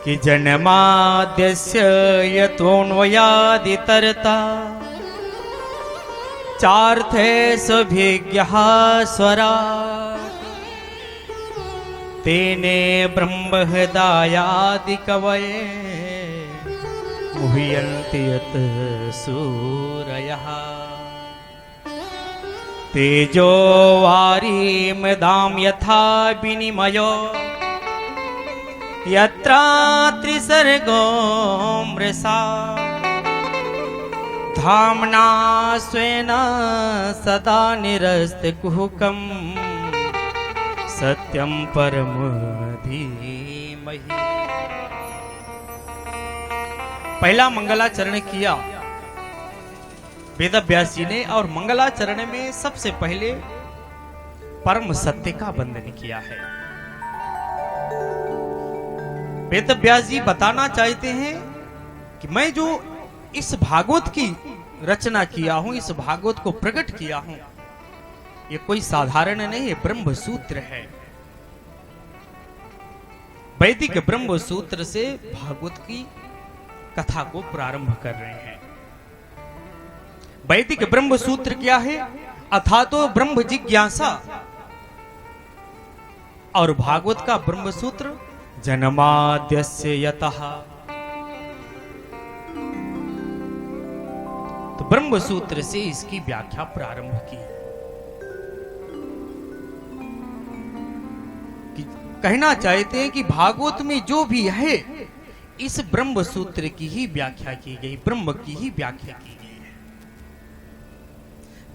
कि जन्माद्यस्य यतोऽन्वयादितरता चार्थे सभिज्ञः स्वराट् तेने ब्रह्महृदायादिकवये मुह्यन्ति यत् सूरयः तेजो वारिमृदां यथा विनिमयो यत्रा त्रिसर्गो मृषा धाम्ना स्वेन सदा निरस्तकुहकं सत्यं परम धीमहि। पहला मंगलाचरण किया वेद व्यास जी ने, और मंगलाचरण में सबसे पहले परम सत्य का वंदन किया है। वेद व्यास जी बताना चाहते हैं कि मैं जो इस भागवत की रचना किया हूं, इस भागवत को प्रकट किया हूं, ये कोई साधारण नहीं है, ब्रह्म सूत्र है। वैदिक ब्रह्म सूत्र से भागवत की कथा को प्रारंभ कर रहे हैं। वैदिक ब्रह्म सूत्र क्या है? अथातो ब्रह्म जिज्ञासा। और भागवत का ब्रह्म सूत्र जन्माद्यस्य यतः। तो ब्रह्म सूत्र से इसकी व्याख्या प्रारंभ की कि कहना चाहते हैं कि भागवत में जो भी है इस ब्रह्म सूत्र की ही व्याख्या की गई, ब्रह्म की ही व्याख्या की गई है।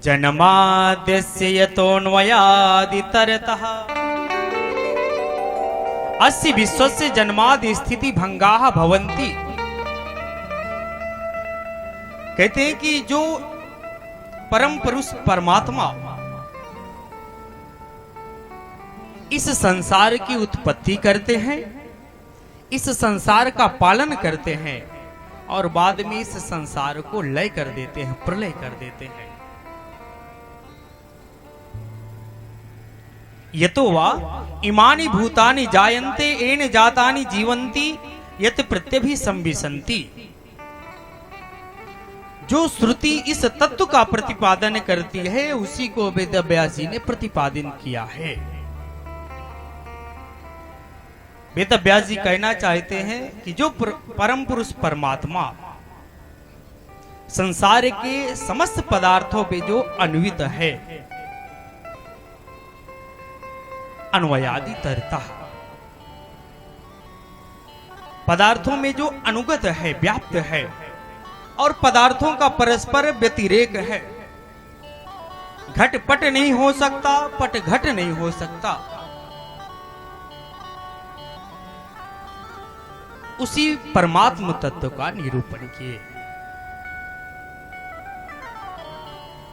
जन्माद्यस्य यतोऽन्वयादितरतः अस्य विश्वस्य जन्मादि स्थिति भंगाः भवन्ति। कहते हैं कि जो परम पुरुष परमात्मा इस संसार की उत्पत्ति करते हैं, इस संसार का पालन करते हैं और बाद में इस संसार को लय कर देते हैं, प्रलय कर देते हैं। यतो वा इमानि भूतानि जायन्ते येन जातानि जीवन्ति यत् प्रत्यभि संविशन्ति। जो श्रुति इस तत्व का प्रतिपादन करती है उसी को वेद व्यास जी ने प्रतिपादन किया है। वेद व्यास जी कहना चाहते हैं कि जो परम पुरुष परमात्मा संसार के समस्त पदार्थों पे जो अन्वित है, अन्वयादितरता, पदार्थों में जो अनुगत है, व्याप्त है और पदार्थों का परस्पर व्यतिरेक है। घट पट नहीं हो सकता, पट घट नहीं हो सकता। उसी परमात्म तत्व का निरूपण किए।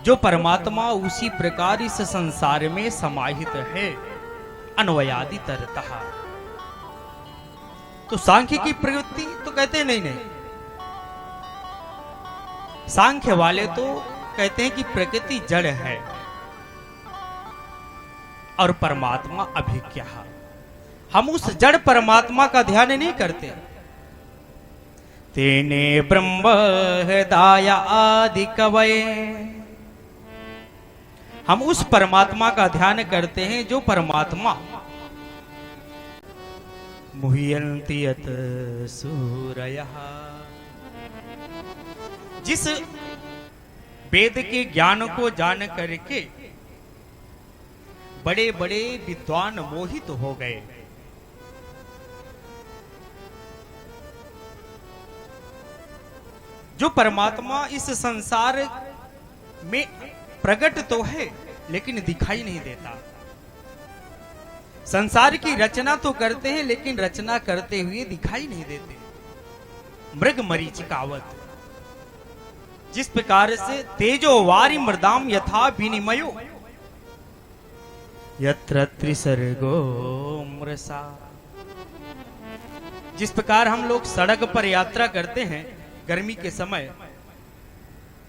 जो परमात्मा उसी प्रकार इस संसार में समाहित है, अन्वयादितरतः। तो सांख्य की प्रवृत्ति तो कहते नहीं, सांख्य वाले तो कहते हैं कि प्रकृति जड़ है और परमात्मा अभिज्ञ। हम उस जड़ परमात्मा का ध्यान नहीं करते। तेने ब्रह्म हृदय आदि कवये, हम उस परमात्मा का ध्यान करते हैं जो परमात्मा मुह्यन्ति यत् सूरयः, जिस वेद के ज्ञान को जान करके बड़े बड़े विद्वान मोहित हो गए। जो परमात्मा इस संसार में प्रकट तो है लेकिन दिखाई नहीं देता। संसार की रचना तो करते हैं लेकिन रचना करते हुए दिखाई नहीं देते। मृग मरीचिकावत, जिस प्रकार से तेजो वारी मृदाम यथा विनिमयो यत्र त्रिसर्गो मृषा। जिस प्रकार हम लोग सड़क पर यात्रा करते हैं गर्मी के समय,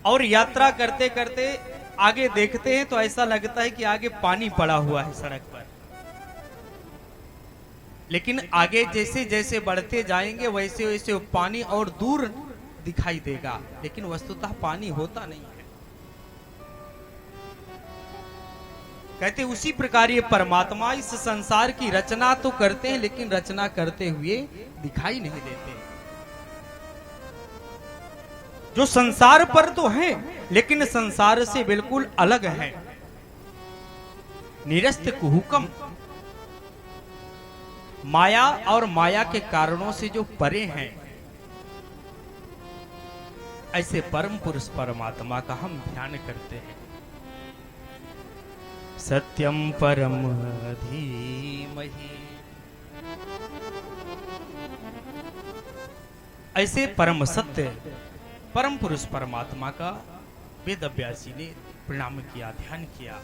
और यात्रा करते करते आगे देखते हैं तो ऐसा लगता है कि आगे पानी पड़ा हुआ है सड़क पर। लेकिन आगे जैसे जैसे बढ़ते जाएंगे वैसे वैसे वो पानी और दूर दिखाई देगा, लेकिन वस्तुतः पानी होता नहीं है। कहते उसी प्रकार ये परमात्मा इस संसार की रचना तो करते हैं, लेकिन रचना करते हुए दिखाई नहीं देते। जो संसार पर तो है, लेकिन संसार से बिल्कुल अलग है, निरस्त कुहुकम, माया और माया के कारणों से जो परे हैं, ऐसे परम पुरुष परमात्मा का हम ध्यान करते हैं। सत्यम परम धीमहि, ऐसे परम सत्य परम पुरुष परमात्मा का वेद व्यास जी ने प्रणाम किया, ध्यान किया।